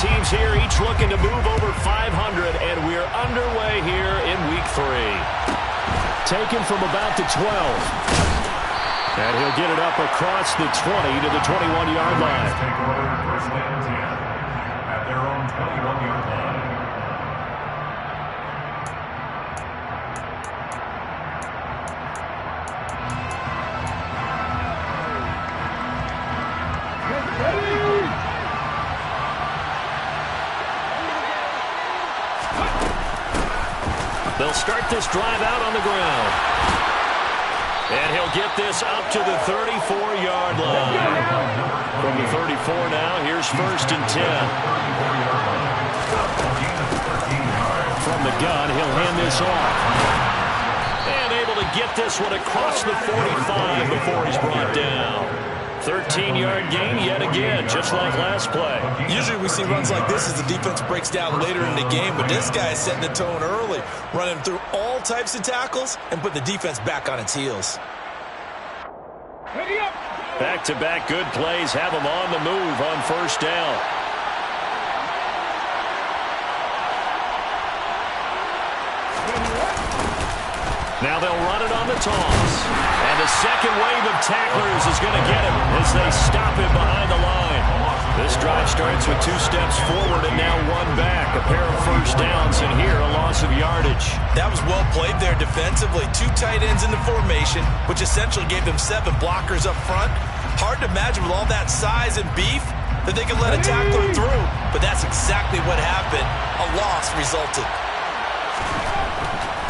teams here, each looking to move over 500, and we're underway here in Week 3. Taken from about the 12. And he'll get it up across the 20 to the 21-yard line. Take over first and 10 at their own 21-yard line. They'll start this drive out on the ground. And he'll get this up to the 34-yard line. From the 34 now, here's first and 10. From the gun, he'll hand this off. And able to get this one across the 45 before he's brought down. 13-yard gain yet again, just like last play. Usually we see runs like this as the defense breaks down later in the game, but this guy is setting the tone early, running through all types of tackles and put the defense back on its heels. Back-to-back good plays have him on the move on first down. Now they'll run it on the toss. And the second wave of tacklers is going to get him as they stop him behind the line. This drive starts with 2 steps forward and now 1 back. A pair of first downs, and here a loss of yardage. That was well played there defensively. 2 tight ends in the formation, which essentially gave them 7 blockers up front. Hard to imagine with all that size and beef that they could let a tackler through. But that's exactly what happened. A loss resulted.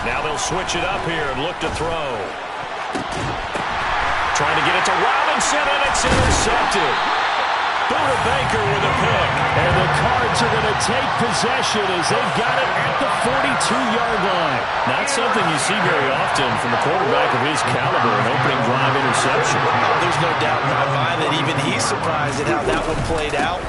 Now they'll switch it up here and look to throw. Trying to get it to Robinson, and it's intercepted. Buda Baker with a pick. And the Cards are going to take possession as they've got it at the 42-yard line. Not something you see very often from a quarterback of his caliber, an opening drive interception. There's no doubt in my mind that even he's surprised at how that one played out.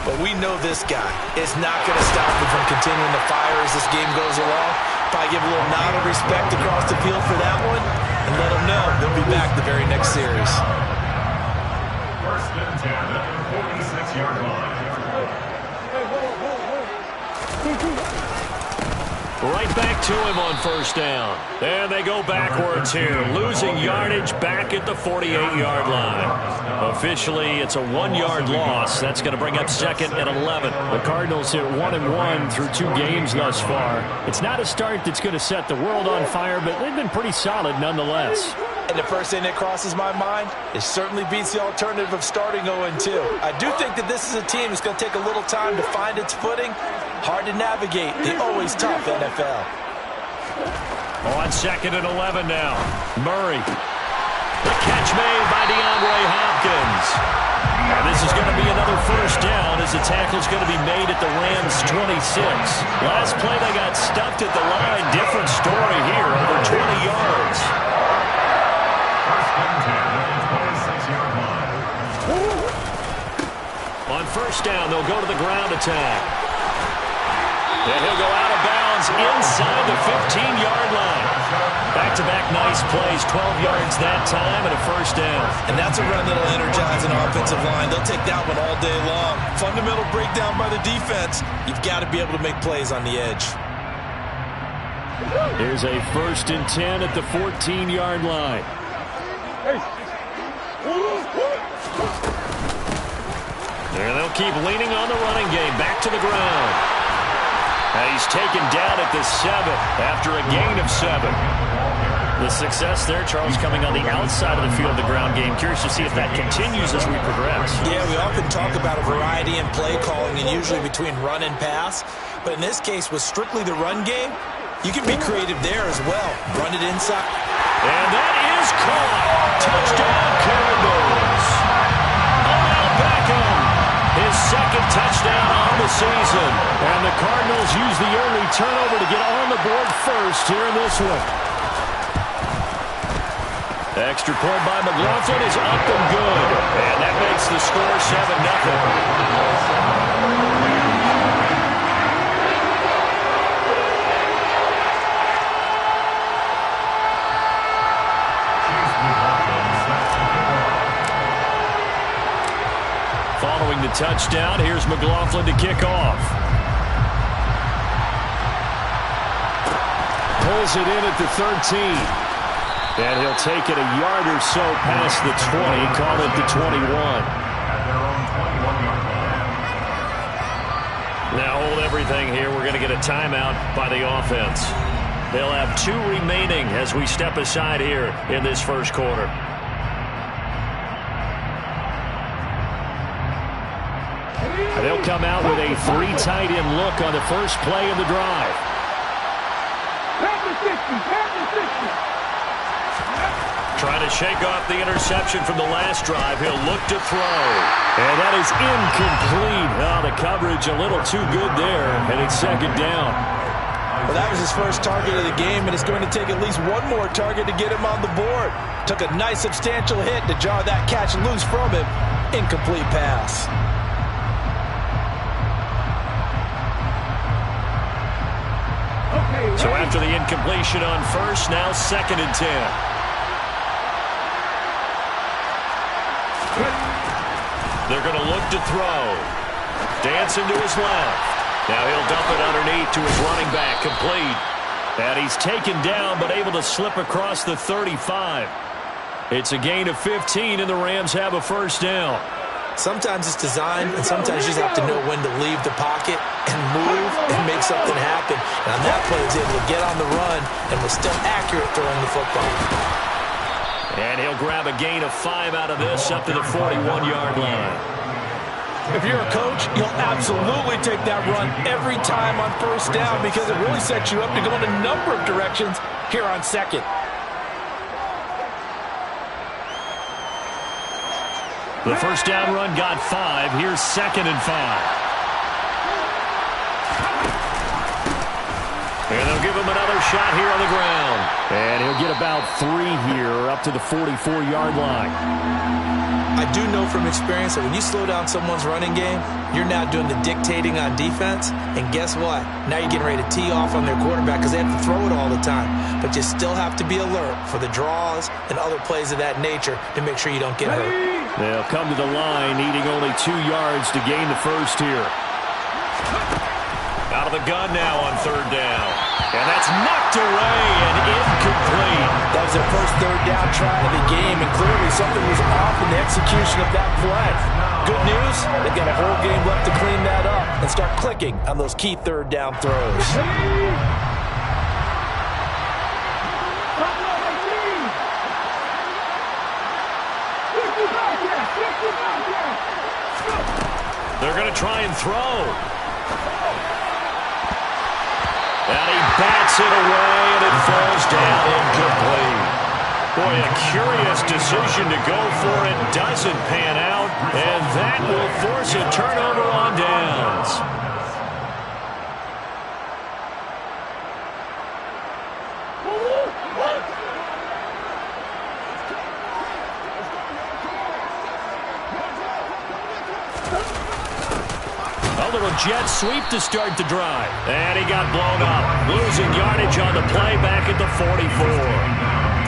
But we know this guy is not going to stop him from continuing to fire as this game goes along. Probably give a little nod of respect across the field for that one and let him know he'll be back the very next series. First and 10 at the 46-yard line. Right back to him on first down. And they go backwards here, losing yardage back at the 48-yard line. Officially, it's a 1-yard loss. That's going to bring up second and 11. The Cardinals hit 1-1 through 2 games thus far. It's not a start that's going to set the world on fire, but they've been pretty solid nonetheless. And the first thing that crosses my mind, it certainly beats the alternative of starting 0-2. I do think that this is a team that's going to take a little time to find its footing. Hard to navigate the always tough NFL. On second and 11 now. Murray. The catch made by DeAndre Hopkins. And this is going to be another first down as the tackle's going to be made at the Rams' 26. Last play they got stuffed at the line. Different story here, over 20 yards. First and 10 at the 26-yard line. On first down, they'll go to the ground attack. And he'll go out of bounds inside the 15-yard line. Back-to-back nice plays, 12 yards that time and a first down. And that's a run that'll energize an offensive line. They'll take that one all day long. Fundamental breakdown by the defense. You've got to be able to make plays on the edge. Here's a first and 10 at the 14-yard line. And they'll keep leaning on the running game. Back to the ground. He's taken down at the 7 after a gain of 7. The success there, Charles, coming on the outside of the field, the ground game. Curious to see if that continues as we progress. Yeah, we often talk about a variety in play calling and usually between run and pass. But in this case, with strictly the run game, you can be creative there as well. Run it inside. And that is caught. Touchdown, Cardinals. Odell Beckham. His second touchdown on the season. And the Cardinals use the early turnover to get on the board first here in this one. Extra point by McLaughlin is up and good. And that makes the score 7-0. Following the touchdown. Here's McLaughlin to kick off. Pulls it in at the 13. And he'll take it a yard or so past the 20. Call it the 21. Now hold everything here. We're going to get a timeout by the offense. They'll have 2 remaining as we step aside here in this first quarter. They'll come out with a 3 tight end look on the first play of the drive. Trying to shake off the interception from the last drive. He'll look to throw. And that is incomplete. Oh, the coverage a little too good there, and it's second down. Well, that was his first target of the game, and it's going to take at least one more target to get him on the board. Took a nice substantial hit to jar that catch loose from him. Incomplete pass. So after the incompletion on first, now 2nd and 10. They're going to look to throw. Dancing to his left. Now he'll dump it underneath to his running back, complete. And he's taken down but able to slip across the 35. It's a gain of 15 and the Rams have a first down. Sometimes it's designed, and sometimes you just have to know when to leave the pocket and move and make something happen. And on that play, he was able to get on the run and was still accurate throwing the football. And he'll grab a gain of 5 out of this up to the 41-yard line. If you're a coach, you'll absolutely take that run every time on first down because it really sets you up to go in a number of directions here on second. The first down run got 5. Here's 2nd and 5. And they'll give him another shot here on the ground. And he'll get about 3 here up to the 44-yard line. I do know from experience that when you slow down someone's running game, you're now doing the dictating on defense. And guess what? Now you're getting ready to tee off on their quarterback because they have to throw it all the time. But you still have to be alert for the draws and other plays of that nature to make sure you don't get hurt. They'll come to the line needing only 2 yards to gain the first here. Out of the gun now on 3rd down. And that's knocked away and incomplete. That was their first 3rd down try of the game, and clearly something was off in the execution of that play. Good news, they've got a whole game left to clean that up and start clicking on those key 3rd down throws. They're going to try and throw. And he bats it away, and it falls down incomplete. Boy, a curious decision to go for it. Doesn't pan out, and that will force a turnover on downs. A little jet sweep to start the drive. And he got blown up. Losing yardage on the play back at the 44.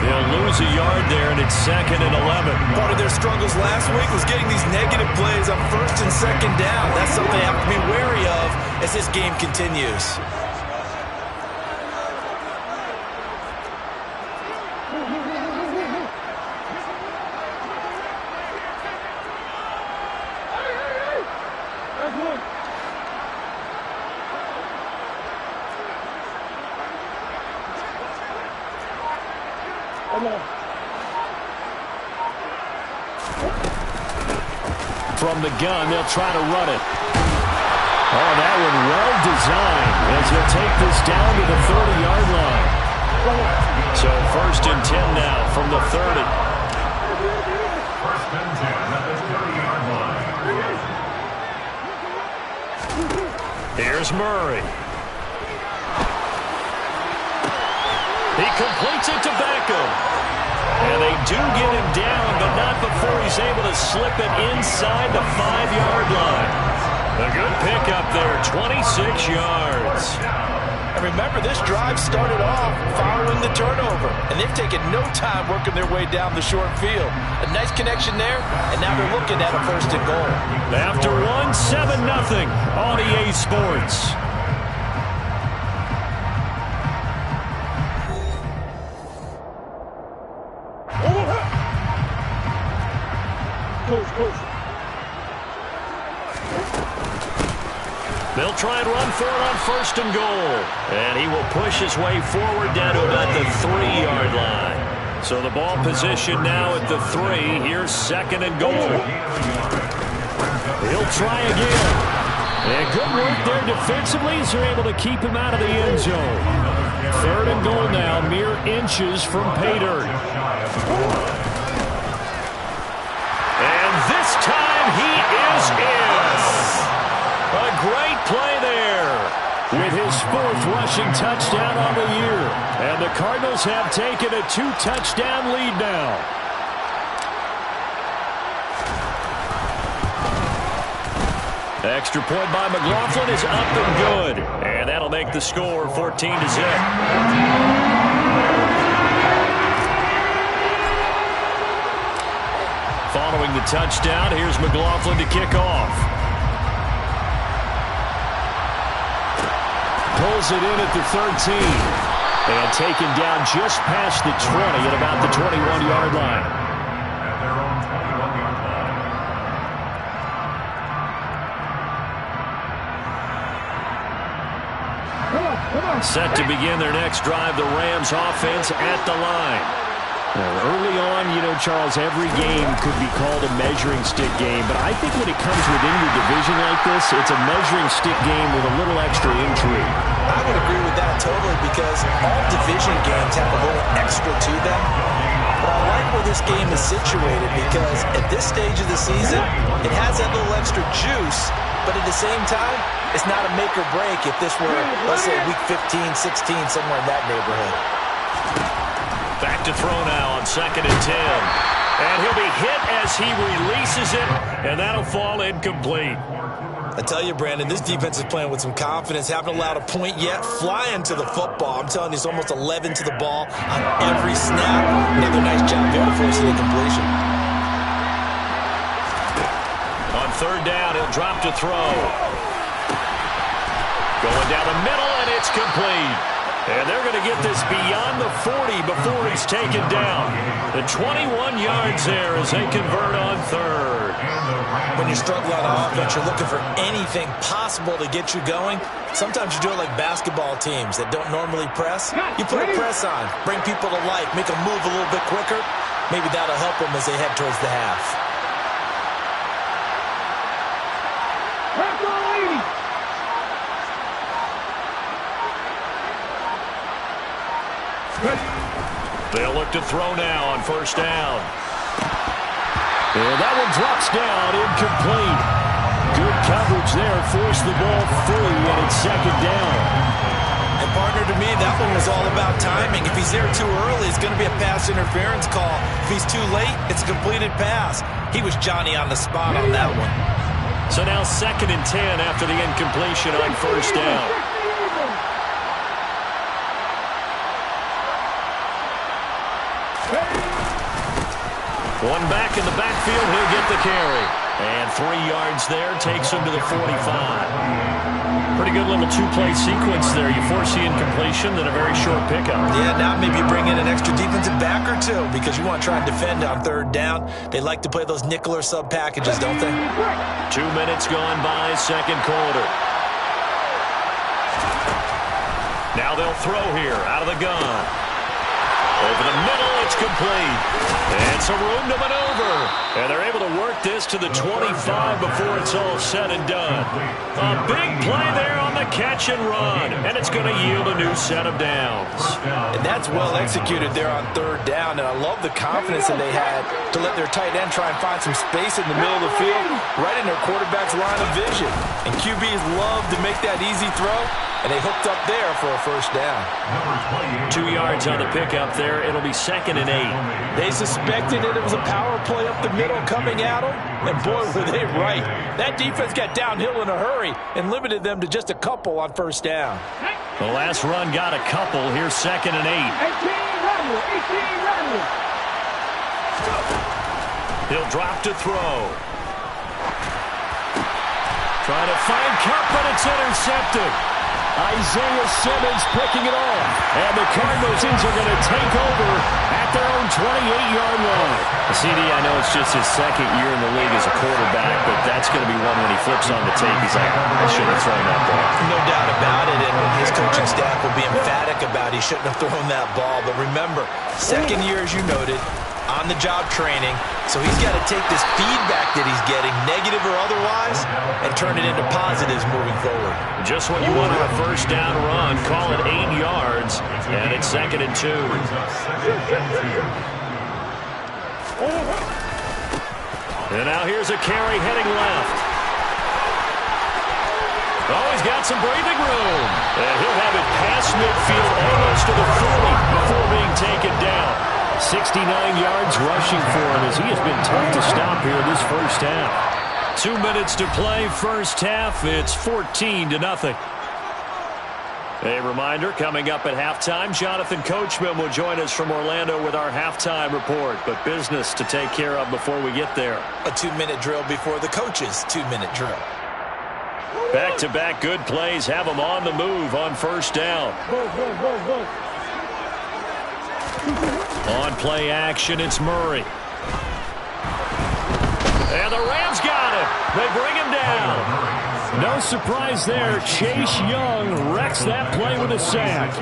They'll lose a yard there, and it's 2nd and 11. Part of their struggles last week was getting these negative plays on 1st and 2nd down. That's something they have to be wary of as this game continues. From the gun, they'll try to run it. Oh, that one well designed as he'll take this down to the 30-yard line. So 1st and 10 now from the 30. 1st and 10 at the 30-yard line. Here's Murray. He completes it to Beckham. And they do get him down, but not before he's able to slip it inside the 5-yard line. A good pickup there, 26 yards. And remember, this drive started off following the turnover, and they've taken no time working their way down the short field. A nice connection there, and now they're looking at a 1st and goal. After 7-0 on EA Sports. They'll try and run for it on 1st and goal. And he will push his way forward down to about the 3-yard line. So the ball position now at the 3. Here's 2nd and goal. He'll try again. And good work there defensively as they're able to keep him out of the end zone. 3rd and goal now, mere inches from pay dirt. And this time he is in. A great play there with his 4th rushing touchdown on the year. And the Cardinals have taken a 2-touchdown lead now. Extra point by McLaughlin is up and good. And that'll make the score 14-0. Following the touchdown, here's McLaughlin to kick off. Pulls it in at the 13. And taken down just past the 20 at about the 21-yard line. At their own 21-yard line. Set to begin their next drive, the Rams offense at the line. Early on, you know, Charles, every game could be called a measuring stick game, but I think when it comes within your division like this, it's a measuring stick game with a little extra intrigue. I would agree with that totally because all division games have a little extra to them. But I like where this game is situated because at this stage of the season, it has that little extra juice, but at the same time, it's not a make or break if this were, let's say, week 15, 16, somewhere in that neighborhood. Back to throw now on 2nd and 10. And he'll be hit as he releases it, and that'll fall incomplete. I tell you, Brandon, this defense is playing with some confidence. Haven't allowed a point yet. Flying to the football. I'm telling you, it's almost 11 to the ball on every snap. Another nice job there to force the incompletion. On 3rd down, he'll drop to throw. Going down the middle, and it's complete. And they're going to get this beyond the 40 before he's taken down. The 21 yards there as they convert on 3rd. When you're struggling on offense, you're looking for anything possible to get you going. Sometimes you do it like basketball teams that don't normally press. You put a press on, bring people to life, make them move a little bit quicker. Maybe that'll help them as they head towards the half. They'll look to throw now on 1st down. And that one drops down, incomplete. Good coverage there, forced the ball free, and it's 2nd down. And partner, to me, that one was all about timing. If he's there too early, it's going to be a pass interference call. If he's too late, it's a completed pass. He was Johnny on the spot on that one. So now 2nd and 10 after the incompletion on 1st down. One back in the backfield, he'll get the carry. And 3 yards there, takes him to the 45. Pretty good little 2-play sequence there. You force the incompletion, then a very short pickup. Yeah, now maybe you bring in an extra defensive back or two because you want to try and defend on 3rd down. They like to play those nickel or sub packages, don't they? 2 minutes gone by, 2nd quarter. Now they'll throw here, out of the gun. Over the middle, it's complete. And some room to maneuver. And they're able to work this to the 25 before it's all said and done. A big play there on the catch and run. And it's going to yield a new set of downs. And that's well executed there on 3rd down. And I love the confidence that they had to let their tight end try and find some space in the middle of the field, right in their quarterback's line of vision. And QBs love to make that easy throw. And they hooked up there for a 1st down. 2 yards on the pickup there. It'll be 2nd and 8. They suspected it was a power play up the middle coming at them. And boy, were they right. That defense got downhill in a hurry and limited them to just a couple on first down. The last run got a couple. Here's 2nd and 8. 18 He'll drop to throw. Trying to find Cup, but it's intercepted. Isaiah Simmons picking it off. And the Cardinals are going to take over at their own 28-yard line. CD, I know it's just his 2nd year in the league as a quarterback, but that's going to be one when he flips on the tape. He's like, I shouldn't have thrown that ball. No doubt about it, and his coaching staff will be emphatic about he shouldn't have thrown that ball. But remember, 2nd year, as you noted, on-the-job training, so he's got to take this feedback that he's getting, negative or otherwise, and turn it into positives moving forward. Just what you want on a first down run. Call it 8 yards, and it's 2nd and 2. And now here's a carry heading left. Oh, he's got some breathing room. And he'll have it past midfield almost to the 40 before being taken down. 69 yards rushing for him as he has been tough to stop here this first half. 2 minutes to play first half. It's 14-0. A reminder, coming up at halftime, Jonathan Coachman will join us from Orlando with our halftime report. But business to take care of before we get there. A 2-minute drill before the coach's 2-minute drill. Back-to-back good plays have them on the move on first down. On play action, it's Murray. And the Rams got him. They bring him down. No surprise there. Chase Young wrecks that play with a sack.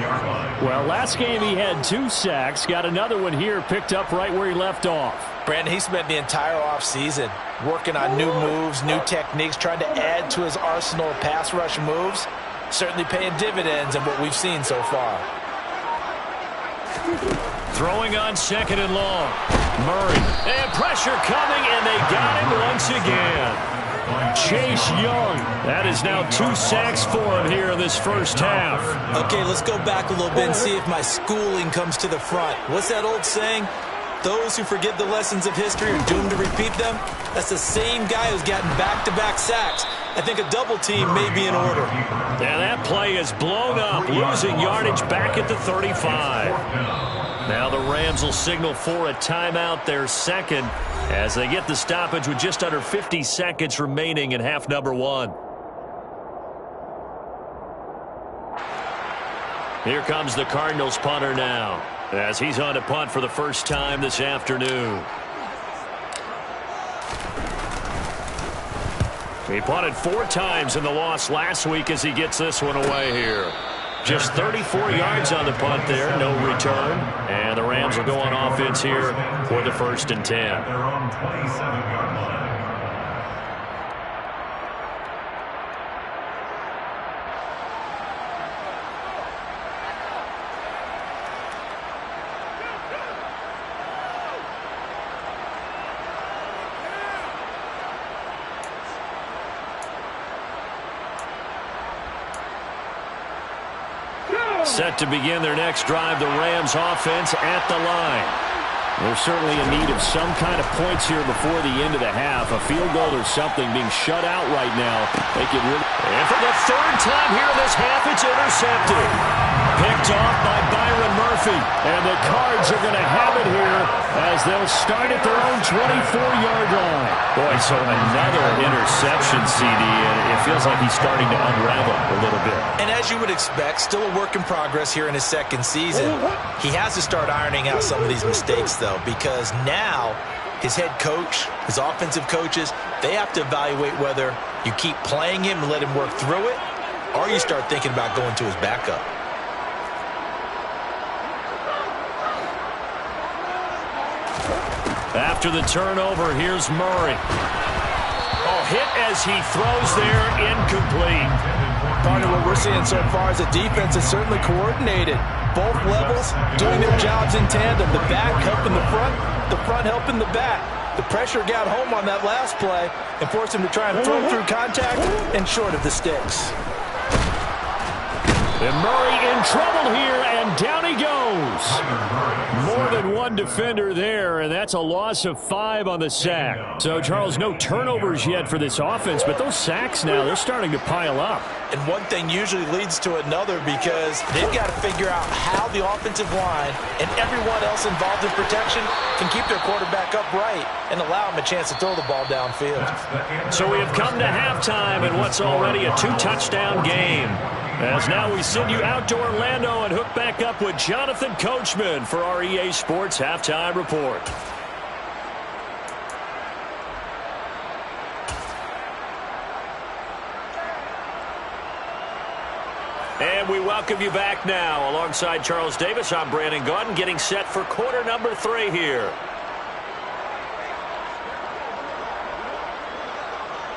Well, last game he had 2 sacks. Got another one here picked up right where he left off. Brandon, he spent the entire offseason working on new moves, new techniques, trying to add to his arsenal of pass rush moves. Certainly paying dividends in what we've seen so far. Throwing on 2nd and long. Murray. And pressure coming, and they got him once again. Chase Young. That is now 2 sacks for him here in this first half. Okay, let's go back a little bit and see if my schooling comes to the front. What's that old saying? Those who forget the lessons of history are doomed to repeat them. That's the same guy who's gotten back-to-back sacks. I think a double team may be in order. And that play is blown up, losing yardage back at the 35. Now the Rams will signal for a timeout, their 2nd, as they get the stoppage with just under 50 seconds remaining in half number 1. Here comes the Cardinals punter now, as he's on to punt for the first time this afternoon. He punted 4 times in the loss last week as he gets this one away here. Just 34 yards on the punt there, no return. And the Rams will go on offense here for the 1st and 10. Their own 27-yard line. Set to begin their next drive, the Rams offense at the line. They're certainly in need of some kind of points here before the end of the half. A field goal or something being shut out right now. They could really... And for the 3rd time here in this half, it's intercepted. Picked off by Byron Murphy. And the Cards are going to have it here as they'll start at their own 24-yard line. Boy, so another interception, CD, and it feels like he's starting to unravel a little bit. And as you would expect, still a work in progress here in his 2nd season. He has to start ironing out some of these mistakes, though, because now his head coach, his offensive coaches, they have to evaluate whether you keep playing him and let him work through it, or you start thinking about going to his backup. After the turnover, here's Murray. Oh, hit as he throws there, incomplete. Part of what we're seeing so far is the defense is certainly coordinated. Both levels doing their jobs in tandem. The back helping the front helping the back. The pressure got home on that last play and forced him to try and throw through contact and short of the sticks. And Murray in trouble here, and down he goes. More than one defender there, and that's a loss of 5 on the sack. So, Charles, no turnovers yet for this offense, but those sacks now, they're starting to pile up. And one thing usually leads to another because they've got to figure out how the offensive line and everyone else involved in protection can keep their quarterback upright and allow him a chance to throw the ball downfield. So we have come to halftime in what's already a 2-touchdown game. As now we send you out to Orlando and hook back up with Jonathan Coachman for our EA Sports Halftime Report. And we welcome you back now. Alongside Charles Davis, I'm Brandon Gaudin, getting set for quarter number 3 here.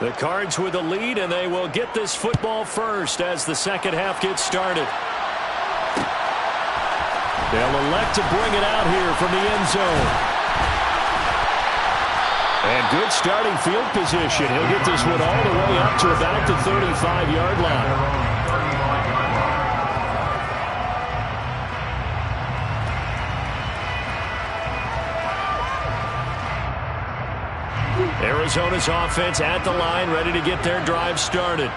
The Cards with the lead, and they will get this football first as the second half gets started. They'll elect to bring it out here from the end zone. And good starting field position. He'll get this one all the way up to about the 35-yard line. Arizona's offense at the line, ready to get their drive started.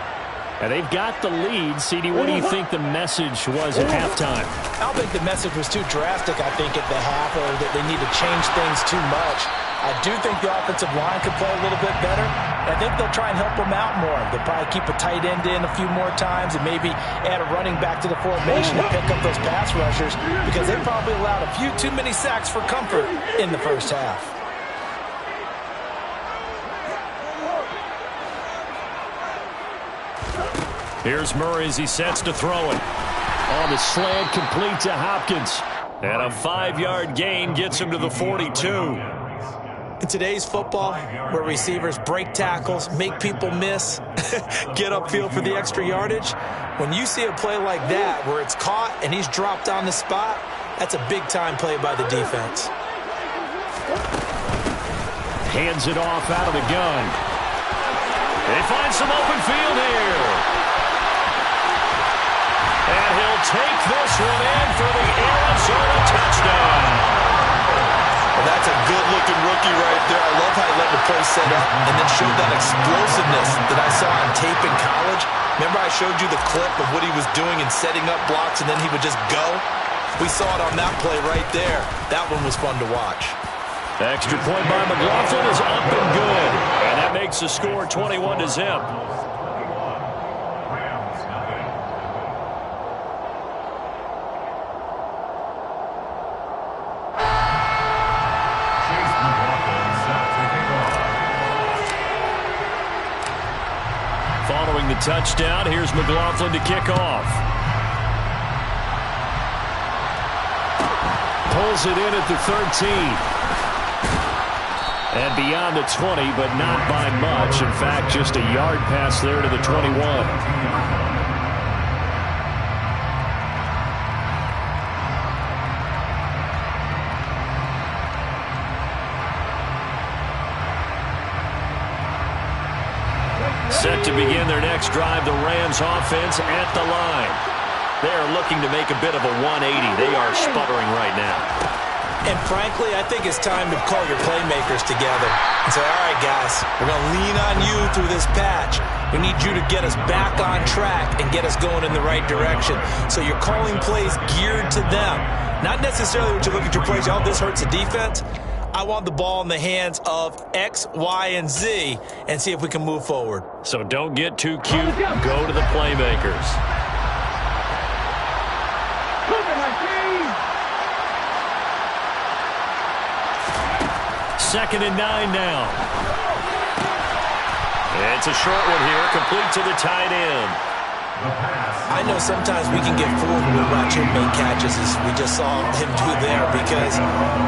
And they've got the lead. CD, what do you think the message was at halftime? I don't think the message was too drastic, I think, at the half, or that they need to change things too much. I do think the offensive line could play a little bit better. I think they'll try and help them out more. They'll probably keep a tight end in a few more times and maybe add a running back to the formation to pick up those pass rushers because they probably allowed a few too many sacks for comfort in the first half. Here's Murray as he sets to throw it. On the slant, complete to Hopkins. And a 5-yard gain gets him to the 42. In today's football, where receivers break tackles, make people miss, get upfield for the extra yardage, when you see a play like that where it's caught and he's dropped on the spot, that's a big-time play by the defense. Hands it off out of the gun. They find some open field here. And he'll take this one in for the Arizona touchdown. Well, that's a good-looking rookie right there. I love how he let the play set up and then showed that explosiveness that I saw on tape in college. Remember I showed you the clip of what he was doing and setting up blocks, and then he would just go? We saw it on that play right there. That one was fun to watch. Extra point by McLaughlin is up and good. And that makes the score 21-0. Following the touchdown, here's McLaughlin to kick off. Pulls it in at the 13. And beyond the 20, but not by much. In fact, just a yard pass there to the 21. Set to begin their next drive, the Rams offense at the line. They are looking to make a bit of a 180. They are sputtering right now. And frankly, I think it's time to call your playmakers together and say, all right, guys, we're going to lean on you through this patch. We need you to get us back on track and get us going in the right direction. So you're calling plays geared to them. Not necessarily what you look at your plays, oh, this hurts the defense. I want the ball in the hands of X, Y, and Z and see if we can move forward. So don't get too cute. Go to the playmakers. Second and 9 now. It's a short one here, complete to the tight end. I know sometimes we can get fooled when we watch him make catches, as we just saw him do there, because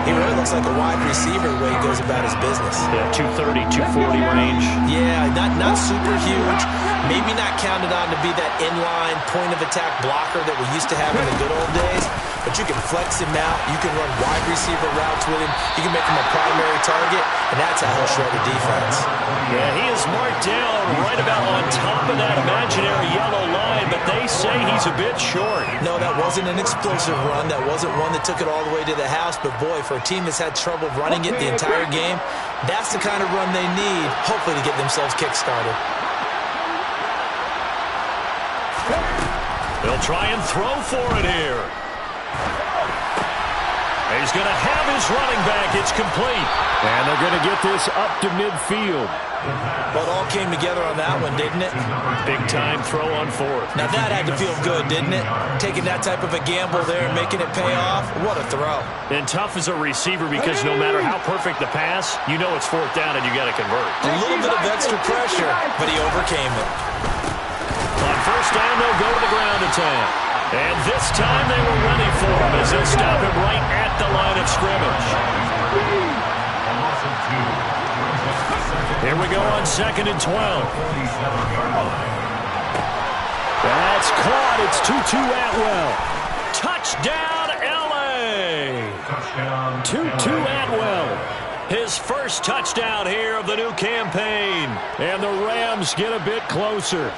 he really looks like a wide receiver the way he goes about his business. Yeah, 230, 240 range. Yeah, not super huge. Maybe not counted on to be that inline point-of-attack blocker that we used to have in the good old days, but you can flex him out. You can run wide receiver routes with him. You can make him a primary target, and that's how he'll shred a defense. Yeah, he is marked down right about on top of that imaginary yellow line, but they say he's a bit short. No, that wasn't an explosive run. That wasn't one that took it all the way to the house. But, boy, for a team that's had trouble running it the entire game, that's the kind of run they need, hopefully, to get themselves kick-started. They'll try and throw for it here. He's going to have his running back. It's complete. And they're going to get this up to midfield. Well, it all came together on that one, didn't it? Big-time throw on fourth. Now, that had to feel good, didn't it? Taking that type of a gamble there and making it pay off. What a throw. And tough as a receiver because no matter how perfect the pass, you know it's fourth down and you got to convert. A little bit of extra pressure, but he overcame it. On first down, they'll go to the ground attack. And this time they were ready for him as they'll stop him right at the line of scrimmage. Here we go on 2nd and 12. That's caught. It's Tutu Atwell. Touchdown, L.A. Tutu Atwell. His first touchdown here of the new campaign. And the Rams get a bit closer.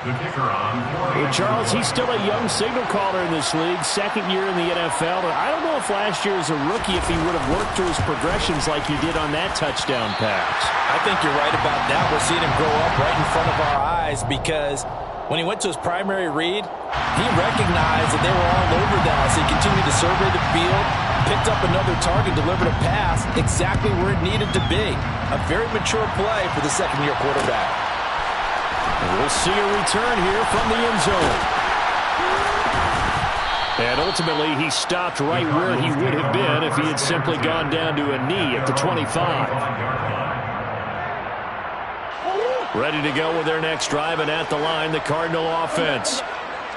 The kicker on. Well, Charles, he's still a young signal caller in this league, second year in the NFL. And I don't know if last year as a rookie if he would have worked through his progressions like he did on that touchdown pass. I think you're right about that. We're seeing him grow up right in front of our eyes because when he went to his primary read, he recognized that they were all over that. So he continued to survey the field, picked up another target, delivered a pass exactly where it needed to be. A very mature play for the second-year quarterback. And we'll see a return here from the end zone. And ultimately, he stopped right where he would have been if he had simply gone down to a knee at the 25. Ready to go with their next drive, and at the line, the Cardinal offense.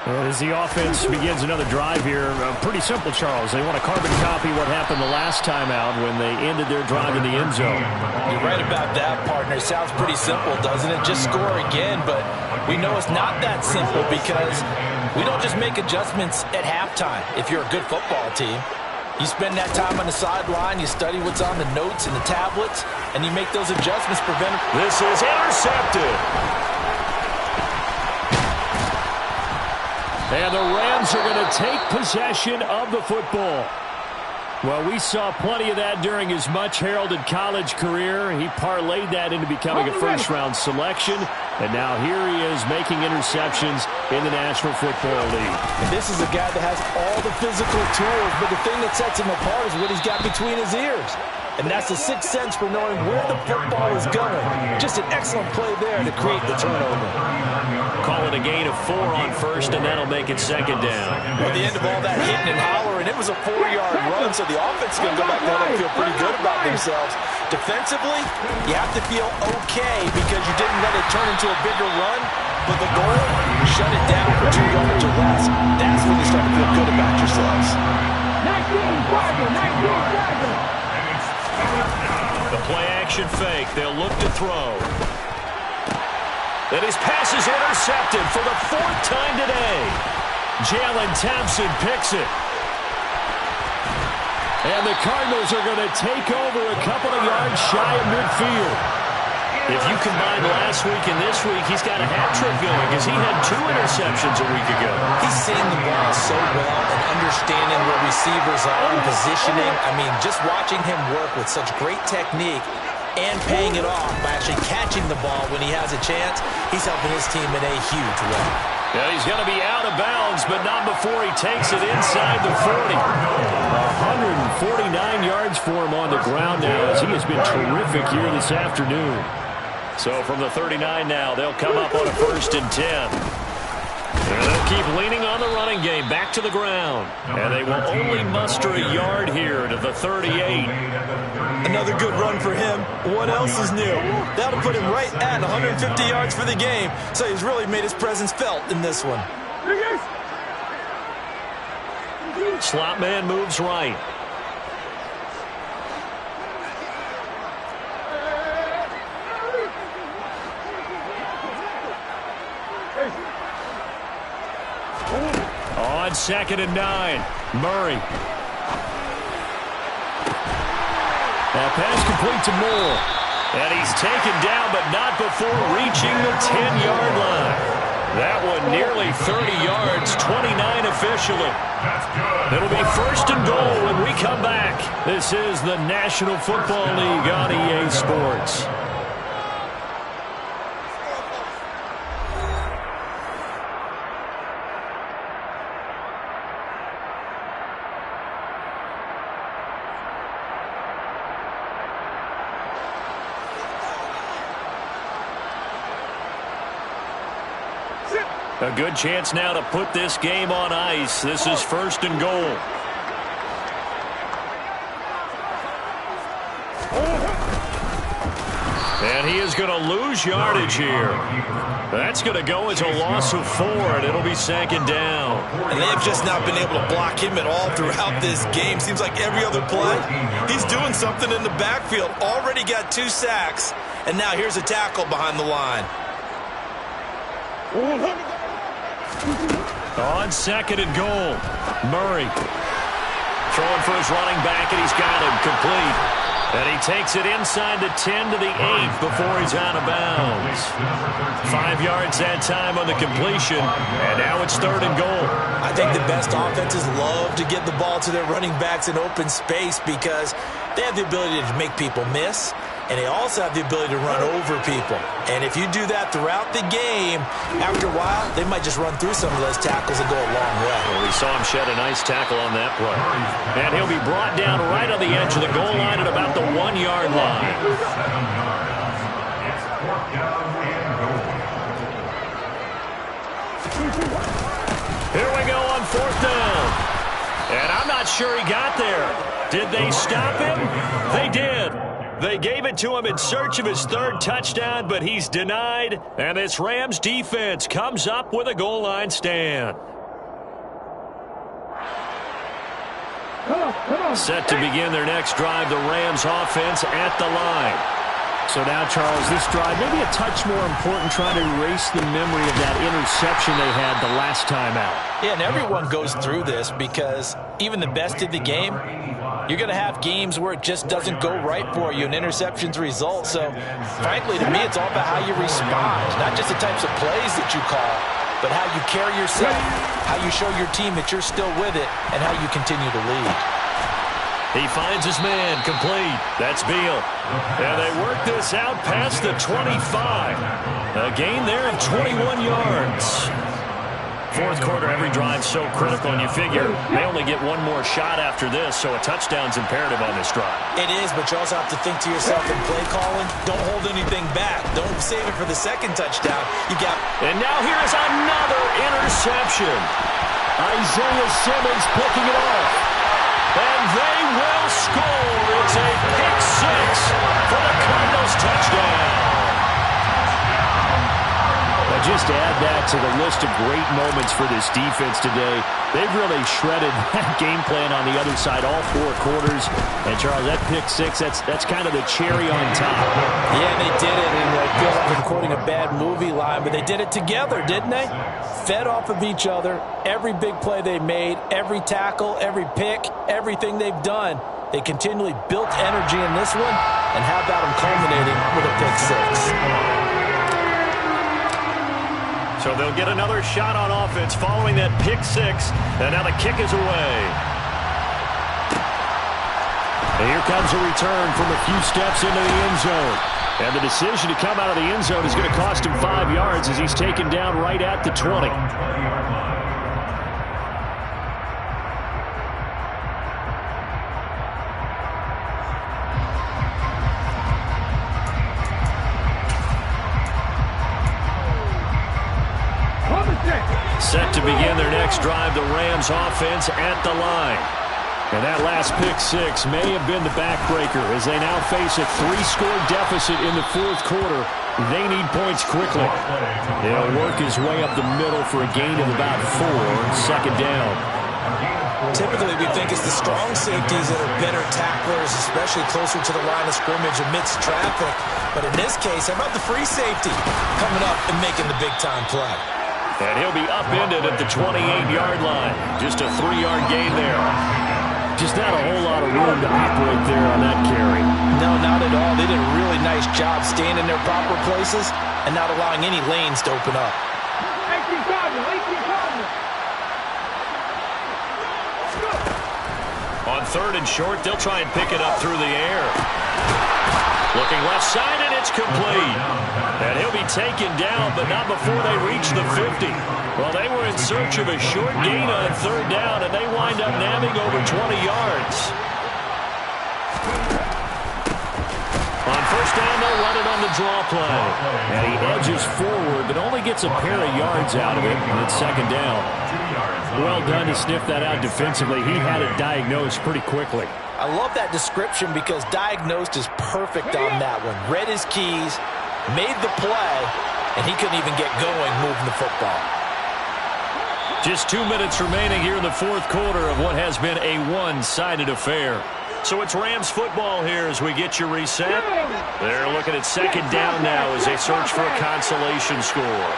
As the offense begins another drive here, pretty simple, Charles. They want to carbon copy what happened the last time out when they ended their drive in the end zone. You're right about that, partner. Sounds pretty simple, doesn't it? Just score again, but we know it's not that simple because we don't just make adjustments at halftime if you're a good football team. You spend that time on the sideline, you study what's on the notes and the tablets, and you make those adjustments prevent. This is intercepted. And the Rams are going to take possession of the football. Well, we saw plenty of that during his much-heralded college career. He parlayed that into becoming a first-round selection. And now here he is making interceptions in the National Football League. And this is a guy that has all the physical tools, but the thing that sets him apart is what he's got between his ears. And that's the sixth sense for knowing where the football is going. Just an excellent play there to create the turnover. Call it a gain of 4 on first, and that'll make it second down. At the end of all that hitting and hollering, it was a 4-yard run, so the offense is going to go back there and feel pretty good about themselves. Defensively, you have to feel okay because you didn't let it turn into a bigger run, but the goal, shut it down for 2 yards or less. That's when you start to feel good about yourselves. The play-action fake. They'll look to throw. And his pass is intercepted for the 4th time today. Jalen Thompson picks it. And the Cardinals are going to take over a couple of yards shy of midfield. If you combine last week and this week, he's got a hat trick going because he had 2 interceptions a week ago. He's seeing the ball so well and understanding where receivers are and positioning. I mean, just watching him work with such great technique and paying it off by actually catching the ball when he has a chance, he's helping his team in a huge way. Yeah, he's going to be out of bounds, but not before he takes it inside the 40. 149 yards for him on the ground now as he has been terrific here this afternoon. So from the 39 now, they'll come up on a 1st and 10. And they'll keep leaning on the running game back to the ground. And they will only muster a yard here to the 38. Another good run for him. What else is new? That'll put him right at 150 yards for the game. So he's really made his presence felt in this one. Slot man moves right. On 2nd and 9, Murray. That pass complete to Moore. And he's taken down, but not before reaching the 10-yard line. That one nearly 30 yards, 29 officially. It'll be first and goal when we come back. This is the National Football League on EA Sports. A good chance now to put this game on ice. This is first and goal. And he is going to lose yardage here. That's going to go as a loss of 4, and it'll be second down. And they've just not been able to block him at all throughout this game. Seems like every other play, he's doing something in the backfield. Already got 2 sacks, and now here's a tackle behind the line. On second and goal, Murray throwing for his running back, and he's got him complete. And he takes it inside the 10 to the 8 before he's out of bounds. 5 yards that time on the completion, and now it's third and goal. I think the best offenses love to get the ball to their running backs in open space because they have the ability to make people miss, and they also have the ability to run over people. And if you do that throughout the game, after a while, they might just run through some of those tackles and go a long way. Well, we saw him shed a nice tackle on that play. And he'll be brought down right on the edge of the goal line at about the 1-yard line. Here we go on fourth down. And I'm not sure he got there. Did they stop him? They did. They gave it to him in search of his 3rd touchdown, but he's denied. And this Rams defense comes up with a goal line stand. Set to begin their next drive, the Rams offense at the line. So now, Charles, this drive maybe a touch more important, trying to erase the memory of that interception they had the last time out. Yeah, and everyone goes through this because even the best of the game, you're going to have games where it just doesn't go right for you, and interceptions result. So, frankly, to me, it's all about how you respond, not just the types of plays that you call, but how you carry yourself, how you show your team that you're still with it, and how you continue to lead. He finds his man complete. That's Beal. And they work this out past the 25. A gain there of 21 yards. Fourth quarter, every drive so critical, and you figure they only get one more shot after this, so a touchdown's imperative on this drive. It is, but you also have to think to yourself in play calling, don't hold anything back. Don't save it for the second touchdown. And now here's another interception. Isaiah Simmons picking it off. And they will score. It's a pick 6 for the Cardinals touchdown. Just add that to the list of great moments for this defense today. They've really shredded that game plan on the other side all 4 quarters. And, Charles, that pick 6, that's kind of the cherry on top. Yeah, they did it, and I feel like I'm quoting a bad movie line, but they did it together, didn't they? Fed off of each other, every big play they made, every tackle, every pick, everything they've done. They continually built energy in this one, and how about them culminating with a pick 6? So they'll get another shot on offense following that pick 6, and now the kick is away. And here comes a return from a few steps into the end zone. And the decision to come out of the end zone is going to cost him 5 yards as he's taken down right at the 20. Set to begin their next drive, the Rams offense at the line. And that last pick 6 may have been the backbreaker as they now face a 3-score deficit in the fourth quarter. They need points quickly. They'll work his way up the middle for a gain of about 4, second down. Typically, we think it's the strong safeties that are better tacklers, especially closer to the line of scrimmage amidst traffic. But in this case, how about the free safety coming up and making the big-time play? And he'll be upended at the 28-yard line. Just a 3-yard gain there. Just not a whole lot of room to operate there on that carry. No, not at all. They did a really nice job staying in their proper places and not allowing any lanes to open up. On 3rd and short, they'll try and pick it up through the air. Looking left side, and it's complete. And he'll be taken down, but not before they reach the 50. Well, they were in search of a short gain on 3rd down, and they wind up nabbing over 20 yards. On 1st down, they'll run it on the draw play. And he edges forward, but only gets a pair of yards out of it, and it's 2nd down. Well done to sniff that out defensively. He had it diagnosed pretty quickly. I love that description because diagnosed is perfect on that one. Read his keys, made the play, and he couldn't even get going moving the football. Just 2 minutes remaining here in the 4th quarter of what has been a one-sided affair. So it's Rams football here as we get you reset. They're looking at 2nd down now as they search for a consolation score.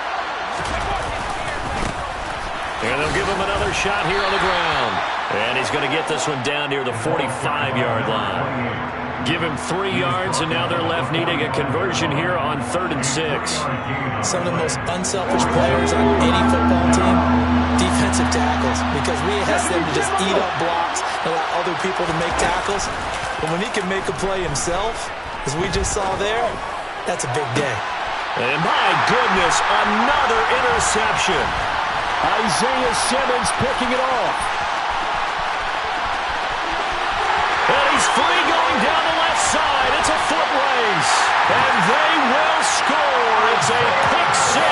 And they'll give him another shot here on the ground. And he's going to get this one down near the 45-yard line. Give him 3 yards, and now they're left needing a conversion here on 3rd and 6. Some of the most unselfish players on any football team, defensive tackles, because we ask them to just eat up blocks, allow other people to make tackles. But when he can make a play himself, as we just saw there, that's a big day. And my goodness, another interception. Isaiah Simmons picking it off. And he's free going down the left side. It's a foot race. And they will score. It's a pick 6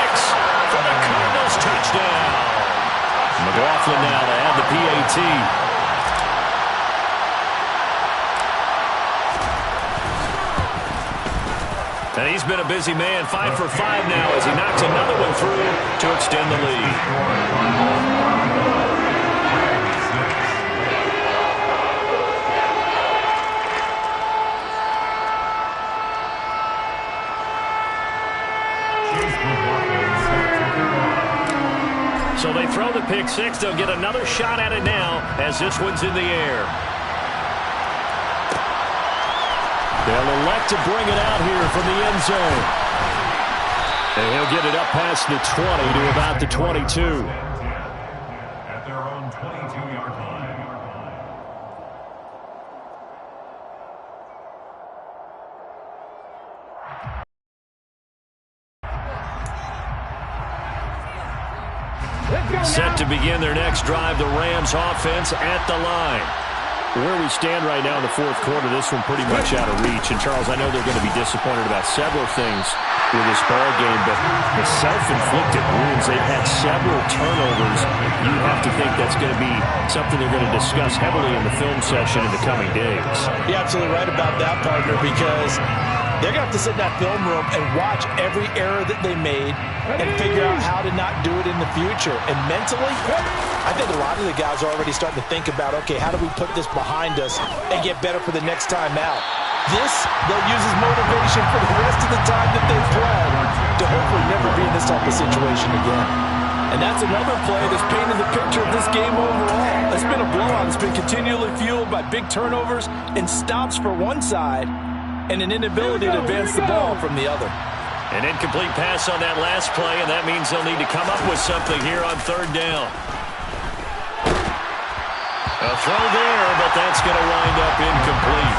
for the Cardinals touchdown. McLaughlin now to add the PAT. And he's been a busy man, 5 for 5 now as he knocks another one through to extend the lead. So they throw the pick 6. They'll get another shot at it now as this one's in the air. They'll elect to bring it out here from the end zone. And he'll get it up past the 20 to about the 22. At their own 22-yard line. Set to begin their next drive, the Rams offense at the line. Where we stand right now in the 4th quarter, this one pretty much out of reach. And, Charles, I know they're going to be disappointed about several things with this ball game, but the self-inflicted wounds, they've had several turnovers. You have to think that's going to be something they're going to discuss heavily in the film session in the coming days. You're absolutely right about that, partner, because they're going to have to sit in that film room and watch every error that they made and figure out how to not do it in the future. And mentally, I think a lot of the guys are already starting to think about, okay, how do we put this behind us and get better for the next time out? This, they'll use as motivation for the rest of the time that they play to hopefully never be in this type of situation again. And that's another play that's painted the picture of this game overall. It's been a blowout. It's been continually fueled by big turnovers and stops for one side and an inability to advance the ball from the other. An incomplete pass on that last play, and that means they'll need to come up with something here on 3rd down. A throw there, but that's going to wind up incomplete.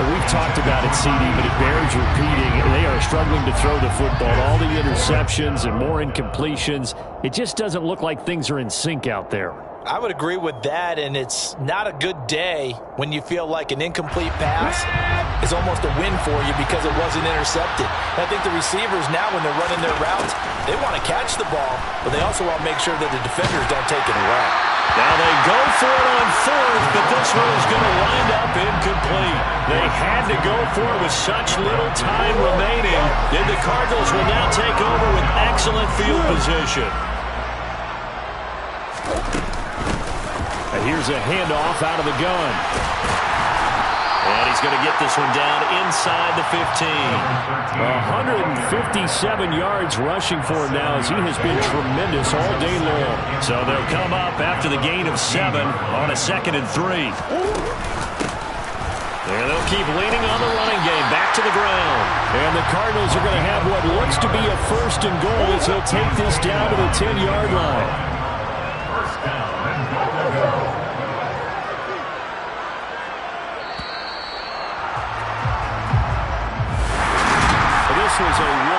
We've talked about it, CD, but it bears repeating. They are struggling to throw the football. All the interceptions and more incompletions. It just doesn't look like things are in sync out there. I would agree with that, and it's not a good day when you feel like an incomplete pass is almost a win for you because it wasn't intercepted. I think the receivers now, when they're running their routes, they want to catch the ball, but they also want to make sure that the defenders don't take it away. Now they go for it on 4th, but this one is going to wind up incomplete. They had to go for it with such little time remaining. And the Cardinals will now take over with excellent field position. And here's a handoff out of the gun. And he's going to get this one down inside the 15. 157 yards rushing for him now as he has been tremendous all day long. So they'll come up after the gain of 7 on a 2nd and 3. And they'll keep leaning on the running game back to the ground. And the Cardinals are going to have what looks to be a 1st and goal as he'll take this down to the 10-yard line. First down and goal. was a